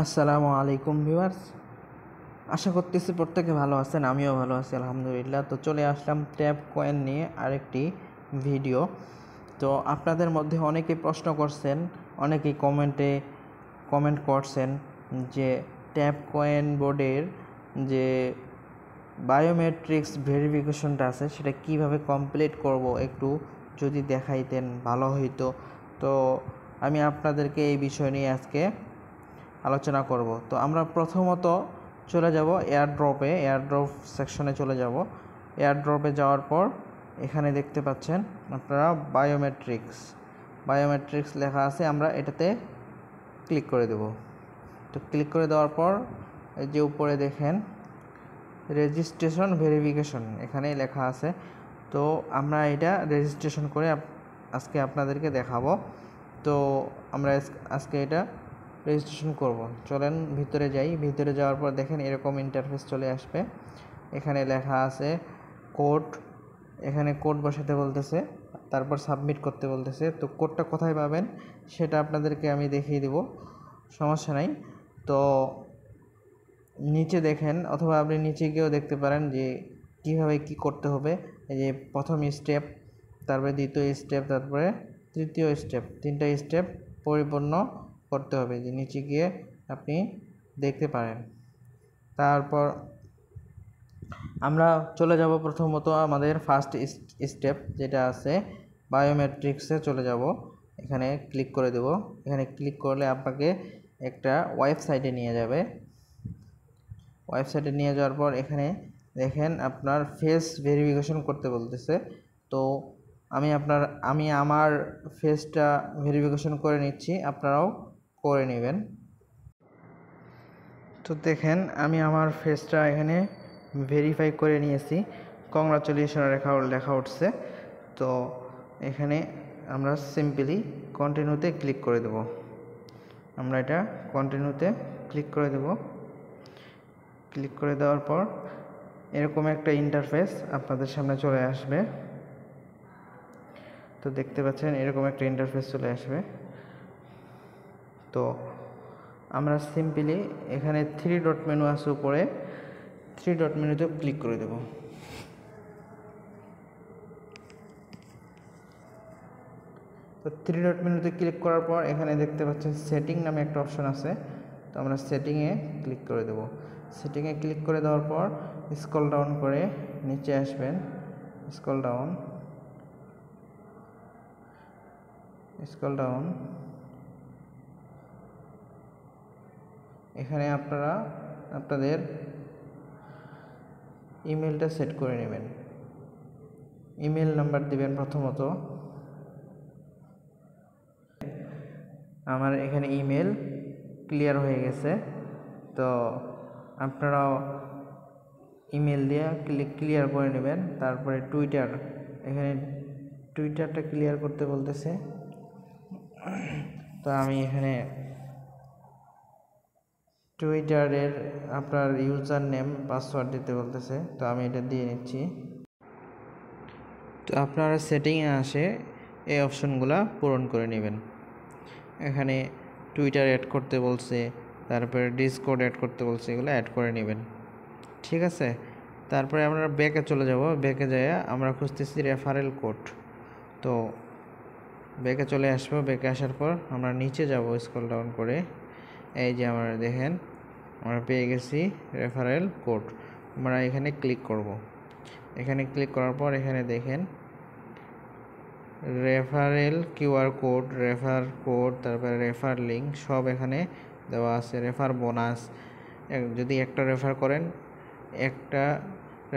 আসসালামু আলাইকুম ভিউয়ার্স, আশা করতেছি প্রত্যেকে ভালো আছেন। আমিও ভালো আছি আলহামদুলিল্লাহ। তো চলে আসলাম ট্যাব কয়েন নিয়ে আরেকটি ভিডিও। তো আপনাদের মধ্যে অনেকেই প্রশ্ন করছেন, অনেকেই কমেন্ট করছেন যে ট্যাব কয়েন বোর্ডের যে বায়োমেট্রিক্স ভেরিফিকেশনটা আছে সেটা কিভাবে কমপ্লিট করব, একটু যদি দেখাইতেন ভালো হইতো। তো আমি আপনাদেরকে এই বিষয় নিয়ে আজকে আলোচনা করব। তো আমরা প্রথমত চলে যাব এয়ারড্রপ সেকশনে চলে যাব। এয়ারড্রপে যাওয়ার পর এখানে দেখতে পাচ্ছেন আপনারা বায়োমেট্রিক্স লেখা আছে, আমরা এটাতে ক্লিক করে দেব। তো ক্লিক করে দেওয়ার পর এই যে উপরে দেখেন রেজিস্ট্রেশন ভেরিফিকেশন এখানে লেখা আছে। তো আমরা এটা রেজিস্ট্রেশন করে আজকে আপনাদেরকে দেখাবো। তো আমরা আজকে এটা রেজিস্ট্রেশন করব। চলেন ভিতরে যাই। ভিতরে যাওয়ার পর দেখেন এরকম ইন্টারফেস চলে আসবে। এখানে লেখা আছে কোড, এখানে কোড বসাতে বলতেছে, তারপর সাবমিট করতে বলতেছে। তো কোডটা কোথায় পাবেন সেটা আপনাদেরকে আমি দেখিয়ে দেব, সমস্যা নাই। তো নিচে দেখেন, অথবা আপনি নিচে গিয়েও দেখতে পারেন যে কীভাবে কি করতে হবে। এই যে প্রথম স্টেপ, তারপরে দ্বিতীয় স্টেপ, তারপরে তৃতীয় স্টেপ, 3টা স্টেপ পরিপূর্ণ করতে হবে, যে নিচে গিয়ে আপনি দেখতে পারেন। তারপর আমরা চলে যাব প্রথমত আমাদের ফার্স্ট স্টেপ যেটা আছে বায়োমেট্রিক্সে চলে যাব। এখানে ক্লিক করে দেব। এখানে ক্লিক করলে আপনাকে একটা ওয়েবসাইটে নিয়ে যাবে। ওয়েবসাইটে নিয়ে যাওয়ার পর এখানে দেখেন আপনার ফেস ভেরিফিকেশন করতে বলতেছে। তো আমি আমার ফেসটা ভেরিফিকেশন করে নিচ্ছি, আপনারাও করে নেবেন। তো দেখেন আমি আমার ফেসটা এখানে ভেরিফাই করে নিয়েছি, কংগ্রাচুলেশন লেখা উঠছে। তো এখানে আমরা সিম্পলি কন্টিনিউতে ক্লিক করে দেব। আমরা এটা কন্টিনিউতে ক্লিক করে দেব। ক্লিক করে দেওয়ার পর এরকম একটা ইন্টারফেস আপনাদের সামনে চলে আসবে। তো দেখতে পাচ্ছেন এরকম একটা ইন্টারফেস চলে আসবে। তো আমরা সিম্পলি এখানে 3 ডট মেনু আছে উপরে, 3 ডট মেনুতে ক্লিক করে দেব। তো 3 ডট মেনুতে ক্লিক করার পর এখানে দেখতে পাচ্ছেন সেটিং নামে একটা অপশন আছে। তো আমরা সেটিংয়ে ক্লিক করে দেব। সেটিংয়ে ক্লিক করে দেওয়ার পর স্ক্রল ডাউন করে নিচে আসবেন। স্ক্রল ডাউন এখানে আপনারা আপনাদের ইমেলটা সেট করে নেবেন। ইমেল নাম্বার দিবেন প্রথমত। আমার এখানে ইমেল ক্লিয়ার হয়ে গেছে। তো আপনারাও ইমেল দিয়ে ক্লিয়ার করে নেবেন। তারপরে এখানে টুইটারটা ক্লিয়ার করতে বলতেছে। তো আমি এখানে টুইটারের আপনার ইউজার নেম পাসওয়ার্ড দিতে বলতেছে, তো আমি এটা দিয়ে নিচ্ছি। তো আপনারা সেটিংয়ে আসে এই অপশনগুলো পূরণ করে নেবেন। এখানে টুইটার অ্যাড করতে বলছে, তারপরে ডিসকর্ড অ্যাড করতে বলছে, এগুলো অ্যাড করে নেবেন, ঠিক আছে। তারপরে আমরা ব্যাকে চলে যাব। ব্যাকে যাই আমরা খুঁজতেছি রেফারেল কোড। তো ব্যাকে চলে আসবো। ব্যাকে আসার পর আমরা নিচে যাব স্ক্রল ডাউন করে। এই যে আমরা দেখেন আমরা পেয়ে গেছি রেফারেল কোড। আমরা এখানে ক্লিক করব। এখানে ক্লিক করার পর এখানে দেখেন referral QR code, refer code, তারপরে রেফার লিঙ্ক সব এখানে দেওয়া আছে। রেফার বোনাস, যদি একটা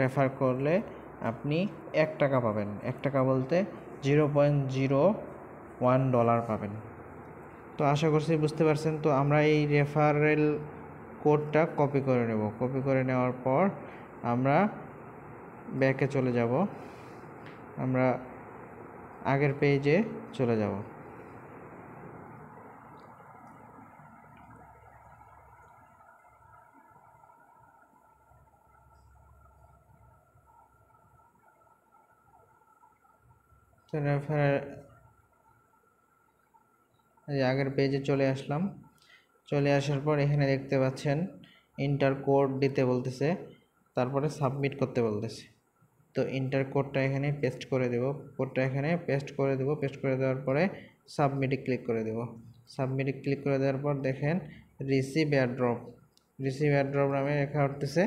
রেফার করলে আপনি 1 টাকা পাবেন। 1 টাকা বলতে $0.01 পাবেন। তো আশা করছি বুঝতে পারছেন। তো আমরা এই রেফারেল কোডটা কপি করে নেব। কপি করে নেওয়ার পর আমরা ব্যাকে চলে যাব। আমরা আগের পেজে চলে যাব। আগের পেজে চলে আসলাম। চলে আসার পর এখানে দেখতে পাচ্ছেন ইন্টার কোড দিতে বলতেছে, তারপরে সাবমিট করতে বলতেছে। তো ইন্টার কোডটা এখানে পেস্ট করে দেব, কোডটা এখানে পেস্ট করে দেব। পেস্ট করে দেওয়ার পরে সাবমিটে ক্লিক করে দেব। সাবমিটে ক্লিক করে দেওয়ার পর দেখেন রিসিভ এয়ারড্রপ, রিসিভ এয়ারড্রপ নামে লেখা উঠতেছে।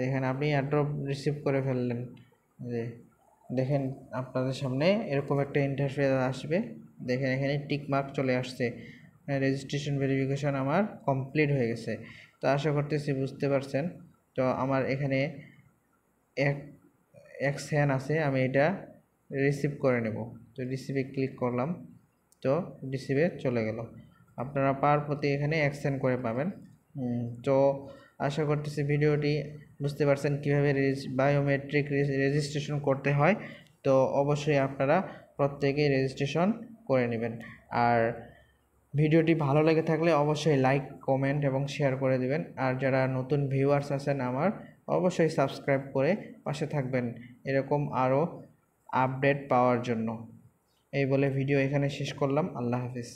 দেখেন আপনি এয়ারড্রপ রিসিভ করে ফেললেন। যে দেখেন আপনাদের সামনে এরকম একটা ইন্টারফেস আসবে। দেখেন এখানে টিক মার্ক চলে আসছে, রেজিস্ট্রেশন ভেরিফিকেশন আমার কমপ্লিট হয়ে গেছে। তো আশা করতেছি বুঝতে পারছেন। তো আমার এখানে এক সেন আছে, আমি এটা রিসিভ করে নেব। তো রিসিভে ক্লিক করলাম, তো রিসিভে চলে গেল। আপনারা পার প্রতি এখানে এক সেন করে পাবেন। তো আশা করতেছি ভিডিওটি বুঝতে পারছেন কীভাবে বায়োমেট্রিক রেজিস্ট্রেশন করতে হয়। তো অবশ্যই আপনারা প্রত্যেকেই রেজিস্ট্রেশন করে নেবেন। আর ভিডিওটি ভালো লেগে থাকলে অবশ্যই লাইক, কমেন্ট এবং শেয়ার করে দিবেন। আর যারা নতুন ভিউয়ার্স আছেন আমার, অবশ্যই সাবস্ক্রাইব করে পাশে থাকবেন এরকম আরও আপডেট পাওয়ার জন্য। এই বলে ভিডিও এখানে শেষ করলাম। আল্লাহ হাফিজ।